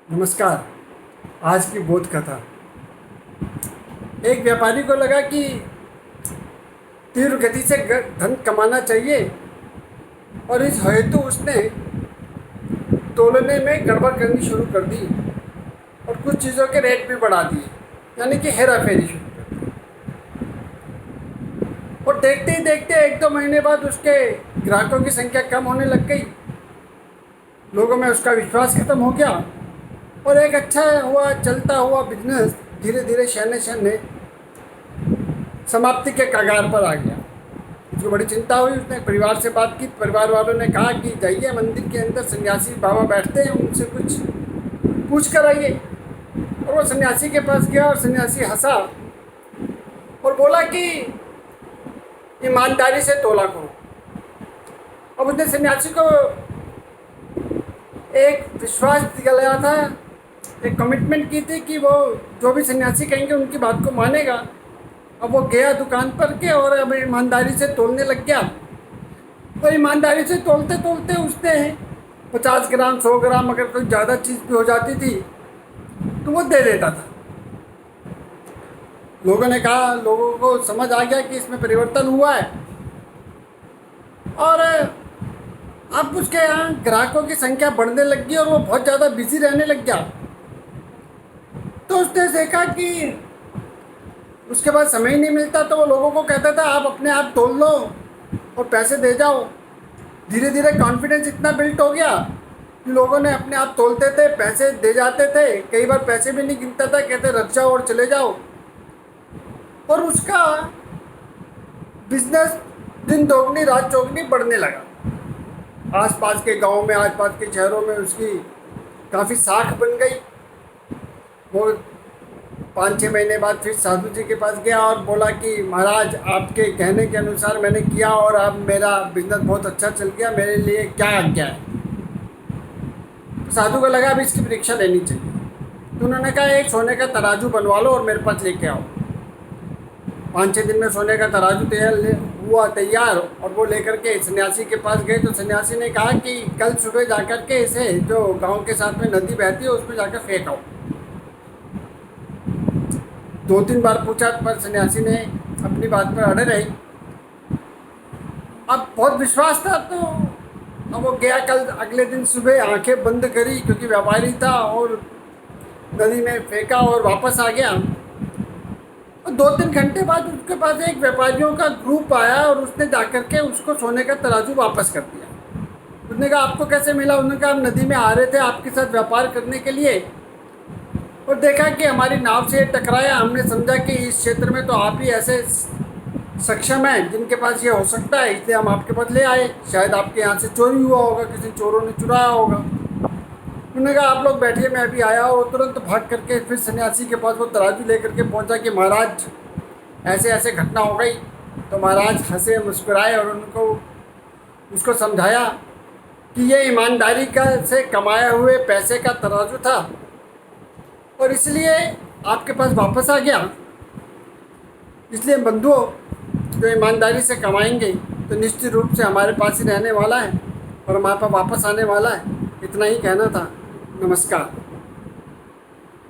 नमस्कार। आज की बोध कथा। एक व्यापारी को लगा कि तीव्र गति से धन कमाना चाहिए और इस हेतु उसने तोलने में गड़बड़ करनी शुरू कर दी और कुछ चीज़ों के रेट भी बढ़ा दिए, यानी कि हेरा फेरी शुरू कर दी। और देखते ही देखते 1-2 महीने बाद उसके ग्राहकों की संख्या कम होने लग गई, लोगों में उसका विश्वास खत्म हो गया और एक अच्छा हुआ चलता हुआ बिजनेस धीरे धीरे शहने शहने समाप्ति के कगार पर आ गया। उसको बड़ी चिंता हुई। उसने परिवार से बात की। परिवार वालों ने कहा कि जाइए, मंदिर के अंदर सन्यासी बाबा बैठते हैं, उनसे कुछ पूछ कर आइए। और वो सन्यासी के पास गया और सन्यासी हंसा और बोला कि ईमानदारी से तोला करो। अब उसने सन्यासी को एक विश्वास दिलाया था, एक कमिटमेंट की थी कि वो जो भी सन्यासी कहेंगे उनकी बात को मानेगा। अब वो गया दुकान पर के और अब ईमानदारी से तोलने लग गया। और ईमानदारी से तोलते तोलते उसने 50 ग्राम 100 ग्राम अगर कोई ज़्यादा चीज़ भी हो जाती थी तो वो दे देता था। लोगों को समझ आ गया कि इसमें परिवर्तन हुआ है और अब उसके यहाँ ग्राहकों की संख्या बढ़ने लग गई और वो बहुत ज़्यादा बिजी रहने लग गया। तो उसने देखा कि उसके बाद समय ही नहीं मिलता, तो वो लोगों को कहता था आप अपने आप तोल लो और पैसे दे जाओ। धीरे धीरे कॉन्फिडेंस इतना बिल्ट हो गया कि लोगों ने अपने आप तोलते थे, पैसे दे जाते थे। कई बार पैसे भी नहीं गिनता था, कहते रख जाओ और चले जाओ। और उसका बिजनेस दिन दोगुनी रात चौगुनी बढ़ने लगा। आसपास के गांव में, आसपास के शहरों में उसकी काफ़ी साख बन गई। वो 5-6 महीने बाद फिर साधु जी के पास गया और बोला कि महाराज, आपके कहने के अनुसार मैंने किया और अब मेरा बिजनेस बहुत अच्छा चल गया, मेरे लिए क्या आज्ञा है। तो साधु को लगा अब इसकी परीक्षा लेनी चाहिए। तो उन्होंने कहा एक सोने का तराजू बनवा लो और मेरे पास लेके आओ। 5-6 दिन में सोने का तराजू तैयार और वो लेकर के सन्यासी के पास गए। तो सन्यासी ने कहा कि कल सुबह जाकर के इसे जो गांव के साथ में नदी बहती है उसमें जाकर फेंक आओ। 2-3 बार पूछा पर सन्यासी ने अपनी बात पर अड़े रही। अब बहुत विश्वास था तो अब वो गया। कल अगले दिन सुबह आंखें बंद करी क्योंकि व्यापारी था और नदी में फेंका और वापस आ गया। और 2-3 घंटे बाद उसके पास एक व्यापारियों का ग्रुप आया और उसने जाकर के उसको सोने का तराजू वापस कर दिया। उसने कहा आपको कैसे मिला? उन्होंने कहा हम नदी में आ रहे थे आपके साथ व्यापार करने के लिए और देखा कि हमारी नाव से टकराया। हमने समझा कि इस क्षेत्र में तो आप ही ऐसे सक्षम हैं जिनके पास ये हो सकता है, इसलिए हम आपके पास ले आए। शायद आपके यहाँ से चोरी हुआ होगा, किसी चोरों ने चुराया होगा। उन्होंने कहा आप लोग बैठिए, मैं अभी आया। और तुरंत भाग करके फिर सन्यासी के पास वो तराजू लेकर के पहुंचा कि महाराज ऐसे ऐसे घटना हो गई। तो महाराज हंसे मुस्कुराए और उसको समझाया कि ये ईमानदारी का से कमाए हुए पैसे का तराजू था और इसलिए आपके पास वापस आ गया। इसलिए बंधुओं, जो ईमानदारी से कमाएंगे तो निश्चित रूप से हमारे पास ही रहने वाला है और हमारे पास वापस आने वाला है। इतना ही कहना था। नमस्कार।